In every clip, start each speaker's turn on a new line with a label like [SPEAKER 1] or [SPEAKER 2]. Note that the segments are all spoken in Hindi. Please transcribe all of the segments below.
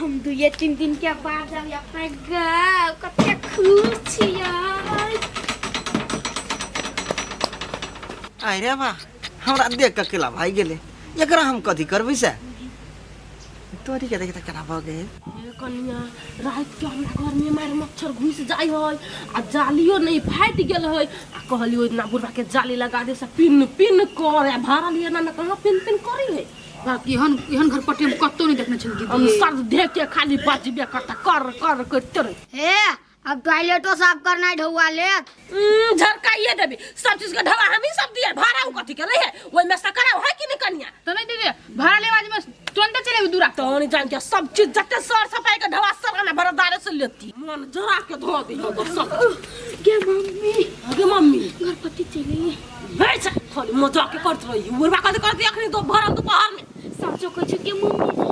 [SPEAKER 1] हम तो ये 3 दिन के बाद जब अपने गाँव कते खुश यार।
[SPEAKER 2] अरे बा हमरा देख के केला भाई गेले एकरा हम कथी करबै से तोरी के देख त केना भ गेल
[SPEAKER 3] कनिया रात के हमरा घर में मार मच्छर घुस जाय है आ जालियो नहीं फाट गेल है आ कहलियो इतना बुढ़वा के जाली लगा दे से पिन पिन करे भाड़ा लिए ना कहां पिन पिन करी है
[SPEAKER 4] बाकी हन घर पट्टी में कत्तो नहीं देखने छल
[SPEAKER 3] हम सर देख के खाली बजबे करता कर कर करते रहे।
[SPEAKER 1] ए अब टॉयलेटो साफ करना है ढौआ ले
[SPEAKER 3] झरकाइए देबी सब चीज के ढवा हम ही सब दिए भाड़ा कथी के रहे ओइ में से कराओ है कि नहीं कनिया
[SPEAKER 4] तो नहीं दीदी भाड़ा लेवाज में तुरंत चले दूरा
[SPEAKER 3] तो नहीं जान के सब चीज जते सर सफाई के ढवा सब ना बरदारे से लेती मन जरा के धो दी तो सब के मम्मी
[SPEAKER 1] घर पति चली
[SPEAKER 3] बैठ खाली मजाक के करत रही उरवा कथी करती अखनी तो भरल दोपहर में
[SPEAKER 1] साचो कछ के मम्मी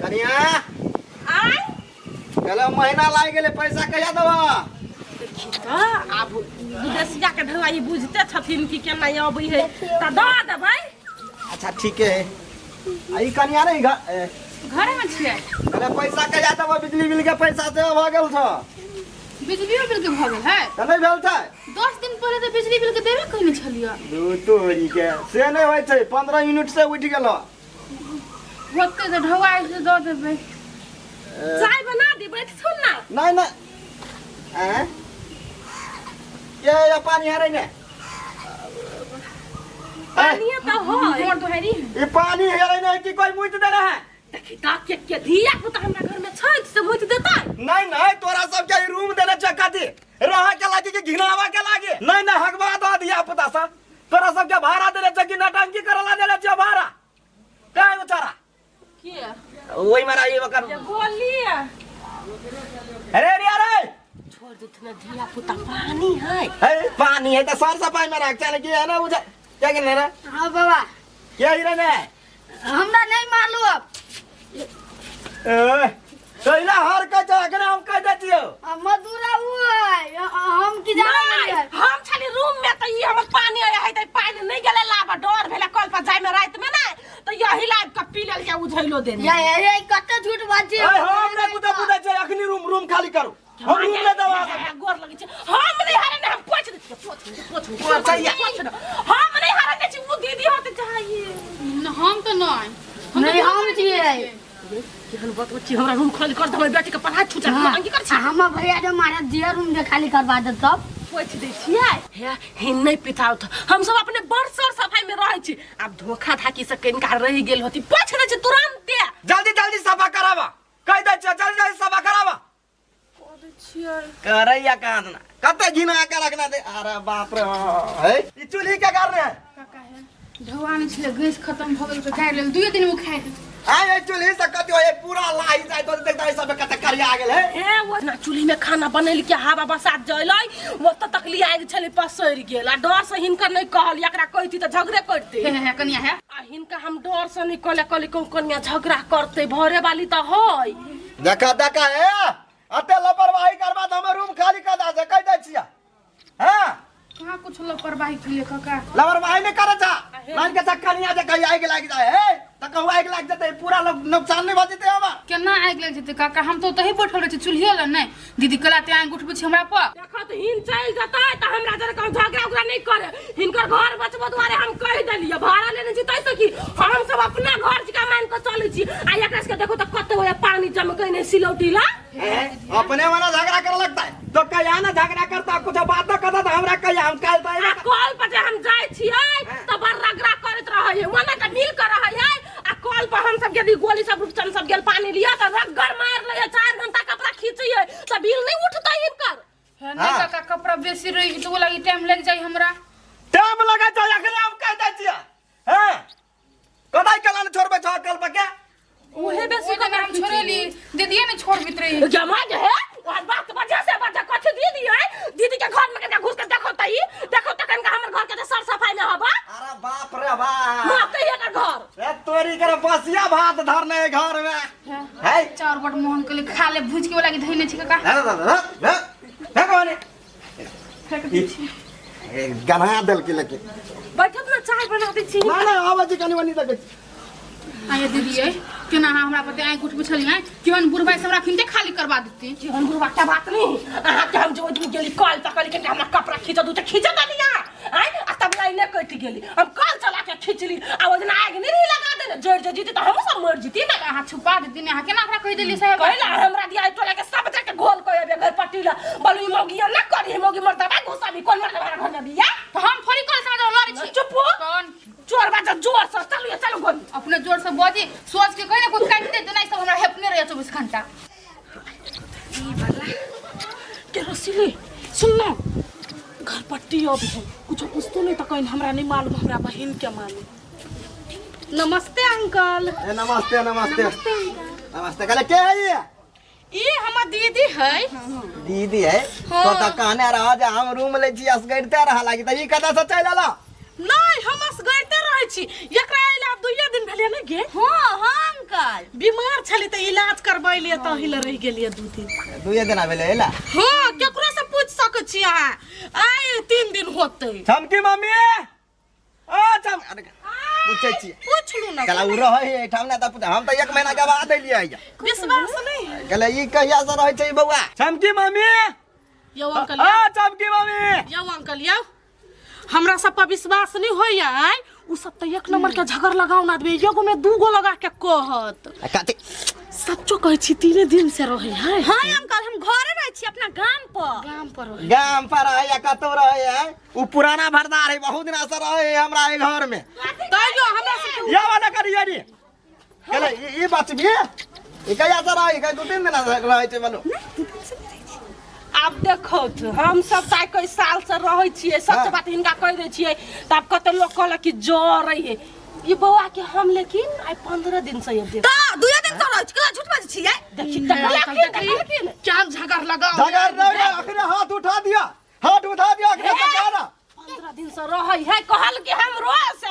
[SPEAKER 2] कनिया
[SPEAKER 3] आय
[SPEAKER 2] गला महीना लाग गेले पैसा कहिया देबा
[SPEAKER 3] अब विदेशिया के ढवाई बुझते छथिन कि केना आबै है त द देबै।
[SPEAKER 2] अच्छा ठीक है आई कनिया नहीं
[SPEAKER 4] घरे में छिए
[SPEAKER 2] गला पैसा कहिया देबा बिजली बिल के पैसा से भ गेल छ
[SPEAKER 4] बिजली बिल के भ गेल है
[SPEAKER 2] त नहीं भेल छै
[SPEAKER 4] 10 दिन पहले तो बिजली बिल के देबे कहने छलिया
[SPEAKER 2] दू तोरी के से नहीं होय छै 15 यूनिट से उठ गेल
[SPEAKER 4] होते तो ढवाई से दो देबे
[SPEAKER 3] चाय बना देबै त सुन ना
[SPEAKER 2] नहीं नहीं हैं ये पानी है रे
[SPEAKER 3] पानी तो हो
[SPEAKER 4] मोर तो है नी
[SPEAKER 2] ये पानी है रे नहीं कि कोई मुइत दे रहा है
[SPEAKER 3] देखि ता के धिया पुता हमरा घर में छै से मुइत देता
[SPEAKER 2] नहीं नहीं तोरा सब के रूम देने चकाती रहा के लागी कि घिनावा के लागी नहीं नहीं हकवा दो दिया पुता सा तोरा सब के भाड़ा देने चकी नटंकी करला देने छ भाड़ा काय बेचारा
[SPEAKER 3] के
[SPEAKER 2] ओई मारा ये वकर
[SPEAKER 3] बोली
[SPEAKER 2] अरे रे अरे
[SPEAKER 3] छोड़ दे ना धिया पुता पानी है
[SPEAKER 2] ए पानी है तो सर सफाई में रख चल के है ना मुझे क्या करने रे
[SPEAKER 1] हां बाबा
[SPEAKER 2] क्या ही रे
[SPEAKER 1] हमरा नहीं मालूम
[SPEAKER 2] ए तोइला हर का जगह हम कह देती हो
[SPEAKER 1] मधुरा हुआ हम की जाने
[SPEAKER 3] हम छली रूम में त ई हम पानी आया है त पानी नहीं गेले लाबा डर भेला कल पर जाय में रात में ना तो यही लाइव का पी लेल के उझैलो देने
[SPEAKER 1] ये कते झूठ बाजे
[SPEAKER 2] ए हम ने कुदा कुदा छै अखनी रूम खाली करू हम रूम ले दवा
[SPEAKER 3] गोर लगे छै हम नहीं हारे ना हम पोछ दे हम नहीं हारे ने छी वो दीदी होते चाहिए
[SPEAKER 4] हम तो
[SPEAKER 1] नहीं हम छिए
[SPEAKER 3] केहन बात बच्ची हमरा रूम खाली कर दे बेटी के पढ़ाई छूटा मांगी कर छी
[SPEAKER 1] हम भैया जो मारा दिया रूम जे खाली करवा दे तब
[SPEAKER 3] पोछ दे छियै हे हिन नहीं पिताउ त हम सब अपने बड़ सर सफाई में रहै छी अब धोखा धाकी से कनिका रह गेल होती पोछ दे छी तुरंत
[SPEAKER 2] जल्दी जल्दी सफा करावा कह दे छ जल्दी जल्दी सफा करावा करैया कान ना कते घिना के रखना दे अरे बाप रे है ई चूल्ही के करने
[SPEAKER 4] काका है ढवा नहीं छले गैस खत्म भ गेल तो खाइ लेल 2 दिन में खाइ
[SPEAKER 2] आय चूल्ही से कति होय पूरा लाई जाय तो देखता है सब कते करिया आ गेल है
[SPEAKER 3] ए वो ना चूल्ही में खाना बनैल के हवा बसात जइलै वो त तकली आइ छले पसैर गेल आ डर से हिनकर नहीं कहल एकरा कहिती त झगड़े करते
[SPEAKER 4] है कनिया है
[SPEAKER 3] आ हिनका हम डर से नहीं कहले कनिया झगड़ा करते भरे वाली त होय
[SPEAKER 2] देखा देखा है अते लापरवाही करबा त हम रूम खाली कर दा कह दे छिया हां
[SPEAKER 4] कहां कुछ लापरवाही के काका
[SPEAKER 2] लापरवाही नहीं करे छ मान के कनिया जे कहि आइ लाग जाए है त कहू आग लाग जते पूरा नुकसान नहीं भ जते हम
[SPEAKER 4] केना आग लग जते काका हम तो तही बैठल रहे चूल्हे ल नहीं दीदी कलाते आग उठबे छी हमरा पर
[SPEAKER 3] देखा त हिन चल जता त हमरा जरे कहू झगड़ा उगड़ा नहीं करे हिनकर घर बचबो दुआरे हम कह देलिए भाड़ा लेने छी तैसे की हम सब अपना घर जिका मान के चलै छी आ एकरा के देखो त कते होय पानी जम के नहीं सिलौटी ला
[SPEAKER 2] अपने वाला झगड़ा कर लगता है तो कहिया ना झगड़ा करता कुछ बात न करता तो हमरा कहिया हम काल पाए
[SPEAKER 3] कॉल पर हम जाय छियै त बर रगड़ा करत रहै मने त मिल कर रहै आ कॉल पर हम सब यदि गोली सब रुपचन सब गेल पानी लिया त रगड़ मार ले 4 घंटा कपड़ा खींचिए त बिल नहीं उठता इनकर
[SPEAKER 4] है नहीं काका कपड़ा बेसी रही तो लगी टाइम लग जाई हमरा
[SPEAKER 2] टाइम लगा छ अखने हम कह दै छियै हां कदाई कला न छोड़बे छ कल पर के
[SPEAKER 4] ओहे बेसी का हम छोड़ेली दीदी ने छोड़ बित रही
[SPEAKER 3] जमा जे है और बात वजह से बात कथि दीदी है दीदी के घर में के घुस के देखो त कन का हमर घर के सर सफाई में हबा
[SPEAKER 2] अरे बाप रे बाप
[SPEAKER 3] माते है का घर
[SPEAKER 2] ए तोरी करे बसिया भात धरने घर में है
[SPEAKER 4] चार बट मोहन के लिए खा ले भूज के वाला के धइने छी काका
[SPEAKER 2] है कोने
[SPEAKER 4] फेंक दी छी
[SPEAKER 2] गन्हा दल के लेके
[SPEAKER 3] बैठब ना चाय बना दै छी
[SPEAKER 2] ना ना आवा जी कनी वनी तक
[SPEAKER 4] आये दीदी ये केना हमरा पते आइ उठ पुछली है केवन बुढ़बा सब राखिन खाली करवा देती
[SPEAKER 3] जीवन बुढ़वा बात नहीं अहाँ के हम जो गेली कल तक के हमरा कपड़ा खींच दू त खींच दलिया आइ आ तब लाइने कट गेली हम कल चला के खींचली आ ओजना आग नहीं लगा देले जड़ जीती त हम सब मर जीती ना
[SPEAKER 4] अहाँ छुपा देती ने अहाँ केना हमरा कहि देली साहब
[SPEAKER 3] कहला हमरा दिया टोला के सब जाके घोल कय अबे घर पट्टीला बोलू मोगिया ना करी मोगी मरता बा घुसाबी कोन मरता घर में बिया
[SPEAKER 4] तो हम थोड़ी कल समझ लड़ी छी
[SPEAKER 3] चुप
[SPEAKER 4] कौन
[SPEAKER 3] चोर बाजा जोर से चलो घर
[SPEAKER 4] अपने जोर से बोजी सोच के कहीं ना कुछ काट दे नहीं सब हमरा हेपने रहे 24 घंटा
[SPEAKER 3] ई वाला के रसीली सुन ना घर पट्टी अब है कुछ पूछतो नहीं तो कहीं हमरा नहीं मालूम हमरा बहन के मालूम नमस्ते अंकल
[SPEAKER 2] ए नमस्ते नमस्ते नमस्ते कहले के है
[SPEAKER 3] ये हमर दीदी है
[SPEAKER 2] दीदी है तो त कहने रहा जे हम रूम ले छी असगरते रहा लागी त ई कदा से चल आला
[SPEAKER 3] नहीं हम असगरते रहै छी एकरा आइला 2 दिन भेले न गे हां हां अंकल बीमार छली त इलाज करबैले त हिल रह गेलिए 2 दिन
[SPEAKER 2] 2 दिन भेले एला
[SPEAKER 3] हां केकरो से पूछ सकै छी अहाँ आइ 3 दिन होतै
[SPEAKER 2] छमकी मम्मी ओ छम अरे पूछै छी
[SPEAKER 3] पूछ लू ना
[SPEAKER 2] कहला उ रहै एठाम ना त हम त 1 महीना के बाद एलिए आइया
[SPEAKER 3] विश्वास नहीं
[SPEAKER 2] कहला ई कहिया से रहै छै बौआ छमकी मम्मी
[SPEAKER 3] यो अंकल
[SPEAKER 2] आ छमकी मम्मी
[SPEAKER 3] यो अंकल यो हमरा सब पर विश्वास नहीं होइया उ सब त 1 नंबर के झगड़ लगाउन आदमी एगो में 2 गो लगा के कहत
[SPEAKER 2] कथि
[SPEAKER 3] सच्चो कहै छी 3 दिन से रहै है
[SPEAKER 1] हां अंकल हम घरे रहै छी अपना गाम पर
[SPEAKER 2] गाम पर है या कतो रहे है उ पुराना भरदार है बहुत दिन से रहे है हमरा ए घर में
[SPEAKER 3] तइयो हमरा से
[SPEAKER 2] या वाला करिया रे कहले ई बात भी ई कहिया से रहे है 2-3 दिन रहे छै बोलो
[SPEAKER 3] आप देखो हम सब ताई कई साल से रहै छियै सच बात हिनका कह दै छियै त आप कते लोग कहला कि जर है ये बौआ के हम लेकिन आई 15 दिन से ये देख
[SPEAKER 1] ता 2 दिन से रहै छी केना झूठ बाजै छियै
[SPEAKER 3] देखि देखि क्या झगड़ लगाओ
[SPEAKER 2] झगड़ नहीं आखिर हाथ उठा दिया आखिर से कहना
[SPEAKER 3] 15 दिन से रहै है कहल कि हम रोज से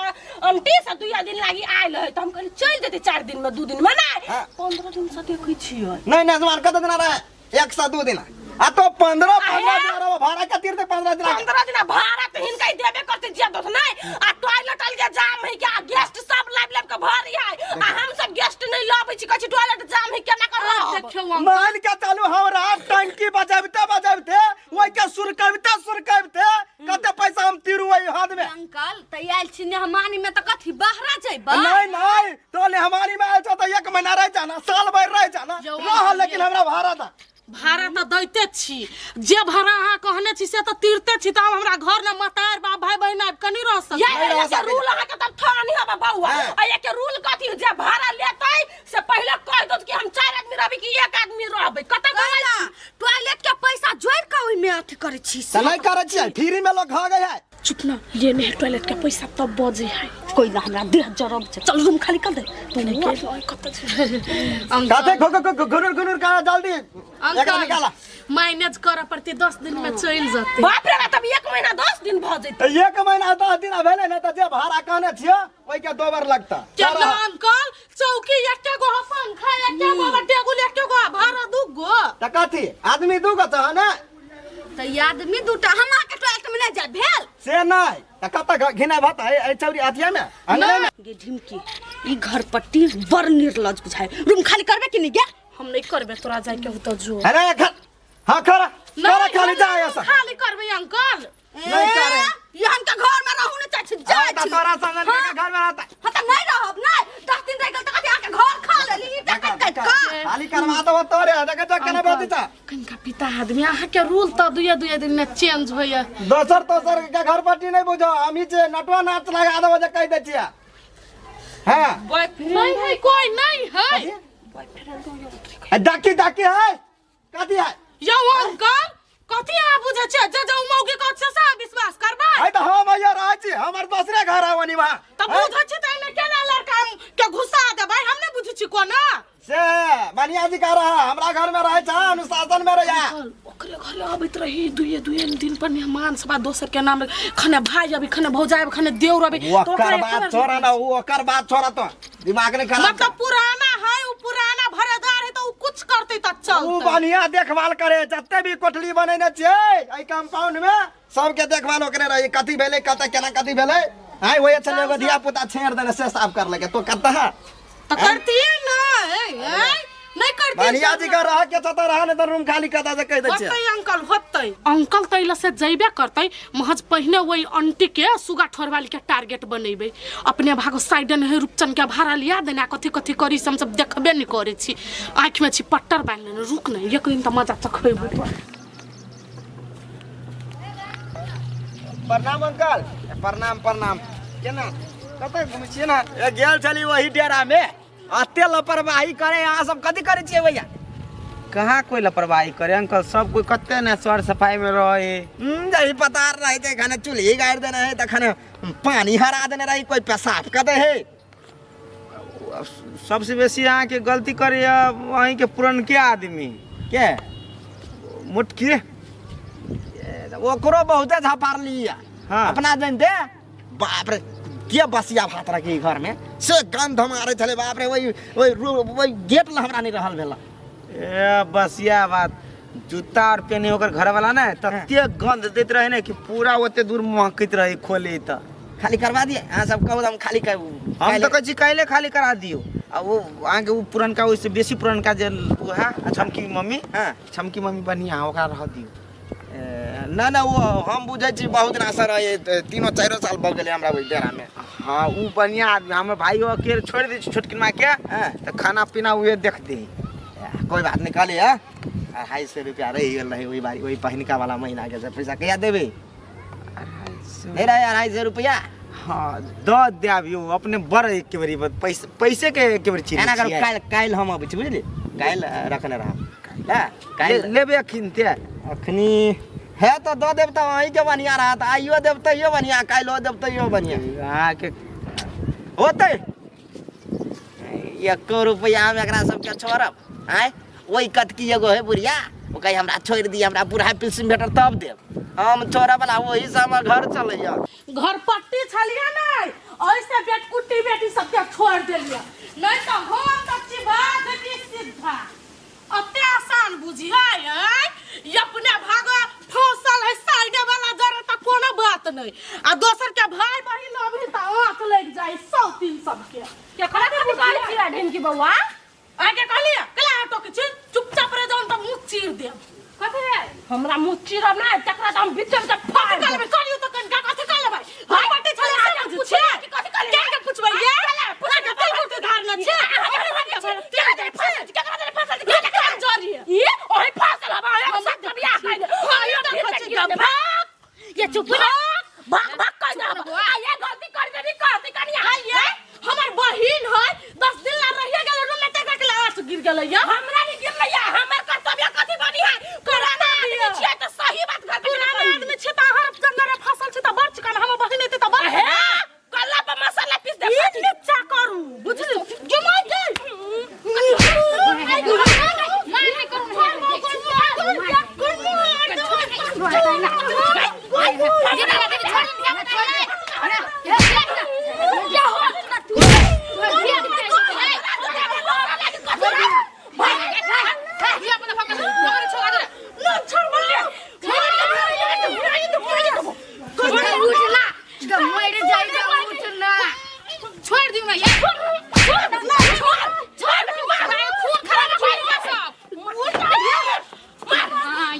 [SPEAKER 3] आंटी से 2 दिन लागी आइल है त हम कहली चल जेते 4 दिन में 2 दिन में नहीं 15 दिन से देखै छियै
[SPEAKER 2] नहीं नहीं तुम्हार कत दिन रहे 1 से 2 दिन आ तो 15 दिन रहो भाड़ा का तीर 15 दिन
[SPEAKER 3] भाड़ा तो हिनका ही देबे करते जिया दोस नहीं आ टॉयलेट के जाम है क्या गेस्ट सब लाइव के भरी है आ हम सब गेस्ट नहीं लाबै छी कछि टॉयलेट जाम है केना कर देखियो
[SPEAKER 2] मान के चालू हमरा टंकी बजाबते ओइ के सुरकबते कते पैसा हम तीरू ओइ हाथ में
[SPEAKER 1] अंकल तैयार छी ने हमानी में त कथि बहरा जइबा
[SPEAKER 2] नहीं तो ले हमारी में आइल तो 1 महीना रह जाना साल भर रह जाना रह लेकिन हमरा भाड़ा था
[SPEAKER 3] भाड़ा तो दैते छी जे भाड़ा अहाँ कहने छी से तो तीरते छी त हमरा घर में मतार बाप भाई बहिन आब कनी रह सकै ये रूल अहाँ के तब थोड़ा नहीं होबा बउआ आ ये के रूल कथि जे भाड़ा लेतै से पहले कह दो कि हम 4 आदमी रहबै कि 1 आदमी रहबै कत कहै छी
[SPEAKER 1] टॉयलेट के पैसा जोड़ के ओइ में अथि करे छी
[SPEAKER 2] त नहीं करे छी फ्री में लोग खा गए है
[SPEAKER 3] चुप ना ये नहीं टॉयलेट के पैसा तब बजे है कोई ना हमरा देह जरब छै चल रूम खाली कर दे तू नहीं के कत
[SPEAKER 2] काते गुनुर का जल्दी एकरा निकाला
[SPEAKER 3] मैनेज कर पड़ती 10 दिन में चल जते बाप रे तब 1 महीना 10 दिन भ जते
[SPEAKER 2] 1 महीना 10 दिन भेले न त जे भाड़ा कहने छियो ओइ के 2 बार लगता
[SPEAKER 3] चलो अंकल चौकी एकटा गो पंखा एकटा गो टेबुल एकटा गो भाड़ा 2 गो
[SPEAKER 2] त कथि आदमी 2 गो त ना
[SPEAKER 1] त आदमी दूटा हमरा के टॉयलेट में नहीं जाय भेल
[SPEAKER 2] से नहीं त कत घिना भत है चौरी अथिया में अंगना में
[SPEAKER 3] गे ढिमकी ई घर पट्टी बड़ निर्लज बुझाय रूम खाली करबे कि नहीं गे हम नहीं करबे तोरा जाय के होत जो
[SPEAKER 2] अरे हां खरा खाली जाए ऐसा
[SPEAKER 3] खाली करबे अंकल
[SPEAKER 2] नहीं करे
[SPEAKER 1] ये हमका घर में रहू न चाहे जाय छी
[SPEAKER 2] तोरा संग के घर में रहता
[SPEAKER 1] हां त नहीं रहब नहीं 10 दिन रह गेल त कथि आके घर खा लेली ईटा कट
[SPEAKER 2] खाली करवा दो तोरे जगह जगह कने बेचता
[SPEAKER 3] कनका पिता आदमी अहाँ के रूल त 2 दिन में चेंज होय
[SPEAKER 2] दोसर के घर पट्टी नहीं बुझो हम ही जे नटवा नाच लगा देबो जे कह दे छिया हां
[SPEAKER 3] नहीं है कोई नहीं है
[SPEAKER 2] डाकी है कथि है
[SPEAKER 3] यो अंकल कथि आ बुझे छ जे जे मौगी क से विश्वास करबा
[SPEAKER 2] है त हम या रह छी हमर दूसरे घर है वनी वहां
[SPEAKER 3] त बुझे छ त ने केना लड़का हम के घुसा दे भाई हम ने बुझे छी कोना
[SPEAKER 2] से बनिया जी कह रहा हमरा घर में रहे छ अनुशासन में रह
[SPEAKER 3] ओकरे घरे आबैत रही 2 दिन पर मेहमान सब दोसर के नाम खने भाई अभी खने भौजाई अभी खने देवर अभी
[SPEAKER 2] तो ओकर बात छोड़ा ना वो ओकर बात छोड़ा तो दिमाग ने खराब
[SPEAKER 3] मतलब पुराना है वो पुराना भरेदार है तो वो कुछ कुछ करते त
[SPEAKER 2] ऊ
[SPEAKER 3] चलते
[SPEAKER 2] बढ़िया देखभाल करे जत्ते भी कोठली बनेने छियै एहि कंपाउंड में सबके देखभाल ओकरे रही कथी भेलै कतऽ केना कथी भेलै आइ ओए चले एगो धिया पुता छेड़ देने से साफ कर लगे तो करता है
[SPEAKER 3] तो करती है ना नहीं करती
[SPEAKER 2] बढ़िया जी का रह के चता रहा ने तो रूम खाली कता से कह दे छियै
[SPEAKER 3] होतै अंकल होतै अंकल तैला से जइबे करतै महज पहिने वही आंटी के सुगा ठोरवाली के टारगेट बनेबे अपने भागो साइड ने रूपचन के भाड़ा लिया देना कथी कथी करी हम सब देखबे नहीं करे छी आंख में छी पट्टर बांध लेने रुक नहीं एक दिन त मजा चखबे
[SPEAKER 2] प्रणाम अंकल प्रणाम प्रणाम केना कतऽ घुमै छियै ना गेल छली वही डेरा में अते लापरवाही करे अहाँ सब कथी करे छियै भैया
[SPEAKER 5] कहाँ कोई लापरवाही करे अंकल सब कोई कते ने सर सफाई में रहे
[SPEAKER 2] यही पता रहे थे खाने चूल्ही गाड़ देना है तो खाने पानी हरा देने रही कोई पेशाब कर दे है
[SPEAKER 5] सबसे बेसी यहाँ के गलती करे वहीं के पुरनके आदमी
[SPEAKER 2] के
[SPEAKER 5] मुटकी
[SPEAKER 2] ओकरो बहुते झपार लिया
[SPEAKER 5] हाँ।
[SPEAKER 2] अपना जानते बाप रे के बसिया भात रखी घर में से गंध मारे चले बाप रे वही गेट ला हमरा नहीं रहल भेला
[SPEAKER 5] ए बसिया बात जूता और पहने होकर घर वाला ना तते गंध देते रहे ना कि पूरा ओते दूर महकत रहे खोले तो
[SPEAKER 2] खाली करवा दिए अहाँ सब कहो हम खाली कर
[SPEAKER 5] हम तो कह काले खाली करा दियो आ वो आगे वो पुरनका उससे बेसी पुरनका जे वो है छमकी मम्मी
[SPEAKER 2] हाँ।
[SPEAKER 5] छमकी मम्मी बढ़िया ओकरा रह दियो
[SPEAKER 2] ना ना वो हम बुझे छी बहुत दिन असर है 3-4 साल भ गेले हमरा ओइ डेरा में
[SPEAKER 5] हाँ वो बढ़िया आदमी हमर भाई अकेले छोड़ दी छोटकिन माँ के तो खाना पीना उहे देख दे
[SPEAKER 2] कोई बात नहीं कहली है 250 रुपया रही गेल रही वही बारी वही पहिनका वाला महीना के से पैसा कहिया देबे दे रहा 250 रुपया
[SPEAKER 5] हाँ दो दे अभियो अपने बड़ एक के बारी पैसे के एक के बारी चीज
[SPEAKER 2] एना कर काल हम अबै छी बुझली काल रखने रहा ला काल
[SPEAKER 5] लेबे अखिन ते
[SPEAKER 2] अखनी है तो दो देव तो वही के बढ़िया रहा था आइयो देव तो यो बढ़िया कालो देव तो यो बढ़िया
[SPEAKER 5] आ के
[SPEAKER 2] होते 1 रुपया में एकरा सब के छोड़ब आय वही कटकी एगो है बुढ़िया वो कही हमरा छोड़ दी हमरा बुढ़ा पिलसिम भेटर तब देव हम छोड़ा वाला वही से हमर घर चलैया
[SPEAKER 3] घर पट्टी छलिया नहीं ऐसे बेट कुट्टी बेटी सबके छोड़ देलिया नहीं तो हम कच्ची बात की सीधा अते आसान बुझिया ये अपने भागा फसल है साइडे वाला जरे त कोनो बात नहीं आ दोसर के भाई बहिन अभी त आंख लग जाए 100-3 सबके के खड़ा निकाल चिरा ढिन की बउआ आगे कहलिए कला ऑटो के चुपचाप रह जाओ त मुंह चीर दे कथि है हमरा मुंह चीरब ना तकरा हम भीतर से फाड़ देबे करियो त कनका कथि कर लेबै हां बटे छले आगे पूछे कथि कर ले के पूछबै ये पूरा के दिल उठे धार न छे ये ओए फसल हवा हम सब बियाह कइले ये चुप भाग भाग कइ ना ये गलती कर देनी कहती कनिया है ये हमर बहिन है 10 दिन ला रहिए गेल रूम में तक क्लास गिर गेल या हमरा नहीं गिर लैया हमर कर्तव्य कथि बनी है कोरोना आदमी छिए त सही बात कर कोरोना आदमी छ त हर जंगल फसल छ त बड़ चिकन हम बहिन एते त बड़ है कल्ला पे मसाला पीस दे नीचा करू बुझली जमाई दे छोड़ दी मैं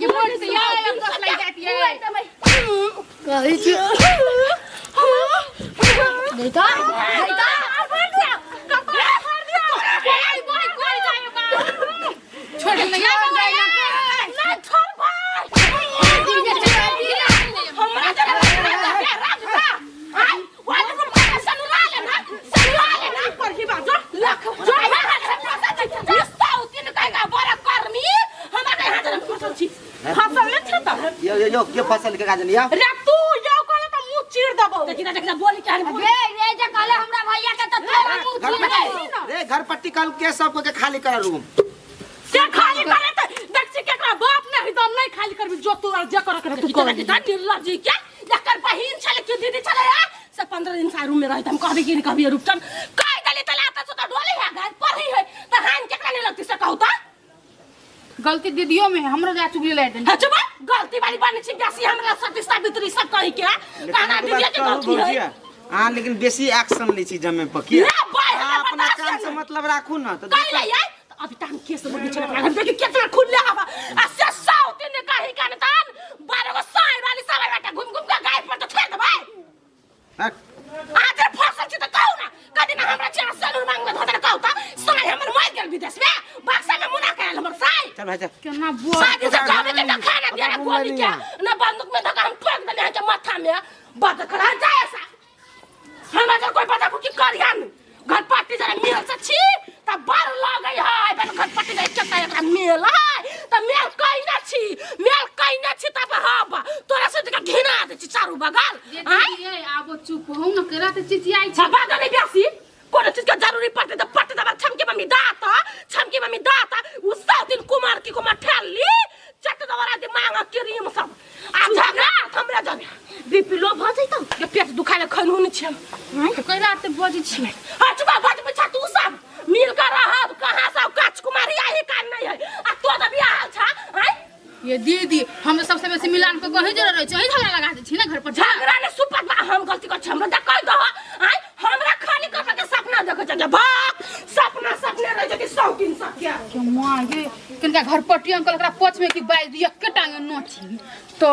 [SPEAKER 3] ये मोड़ से यार बस लग जाती है कहीं छी बेटा बेटा छोड़ दे यार ना छोड़ भाई हमरा पर की बात लख फसल ले था
[SPEAKER 2] यो के फसल के गाजन या
[SPEAKER 3] रे तू यो कहले त मुंह चीर देबो देखिना बोली के
[SPEAKER 1] रे जे कहले हमरा भैया के त तोरा मुंह चीर दे
[SPEAKER 5] रे घर पट्टी कल के सब के खाली करा रूम
[SPEAKER 3] के खाली करे त देखछि केकरा बाप नहीं दम नहीं खाली करबी जो तू और जे करे तू कर के निर्लज्जी के जकर बहिन छले के दीदी छले से 15 दिन से रूम में रहत हम कहबी कि कहबी रूपचन कह दली तला त तो डोले है घर पर ही है त हान केकरा नहीं लगती से कहू त
[SPEAKER 4] गलती दीदियों में है, हमरो जा चुगली ले देन।
[SPEAKER 3] चुप गलती वाली बनी छी बेसी हमरा सती सावित्री सब कहि के काना दीदी के गलती है
[SPEAKER 5] हां लेकिन बेसी एक्शन लै छी जमे पकी अपना काम से मतलब राखू ना तो
[SPEAKER 3] कहि ले यार अभी टाइम केस बोल छै हमरा हम के कितना खुले हवा आ से साउती ने कहि कान तान 12 गो साई वाली सब बेटा घूम घूम के गाय पर तो छोड़ देबै आज फसल छी त कहू ना कदी ना हमरा चेहरा सलून मांग में धोदर कहू त साई हमर मार गेल विदेश में बक्सा में मुना करल हमर साई
[SPEAKER 5] चल भाई चल
[SPEAKER 4] केना बोल
[SPEAKER 3] सादी से गावे के खाना दिया गोली के ना बंदूक में धका हम ठोक देले है के माथा में बात करा जाए सा हमरा जब कोई पता कुछ करिया न घर पार्टी जरा मेल से छी त बार लागै है बन घर पार्टी जाय चता एकरा मेल है त मेल कहि ना छी त हबा तोरा से त घिना दे छी चारू बगल
[SPEAKER 4] दीदी आबो चुप हो न करा त चिचियाई छी
[SPEAKER 3] बाबा गले बेसी कोनो चीज के जरूरी पड़ते त पट दबा छमकी मम्मी दाता उ सब दिन कुमार की कुमार ठेली चट दवरा दे मांगा क्रीम सब आ झगड़ा हमरा जब बीपी लो भ जइतो के पेट दुखाले खनु न छै
[SPEAKER 4] कई रात बजे छी
[SPEAKER 3] आ चुपा बज बचा तू सब मिल कर रहा कहां सब काच कुमारी आई कान नहीं है आ तो त बियाह छ हैं
[SPEAKER 4] ये दीदी हम सबसे बेसी मिलान को कहि जरूर रह छै झगड़ा लगा दे छी ना घर पर
[SPEAKER 3] झगड़ा ने सुपत हम गलती कर हमरा त कह दो हैं हमरा खाली कर के सपना देखो छ बा सपने रह जति शौकीन सब क्या
[SPEAKER 4] के मां ये कनका घर पट्टी अंकल एकरा पोछ में की बाज दिया के टांगे नोची तो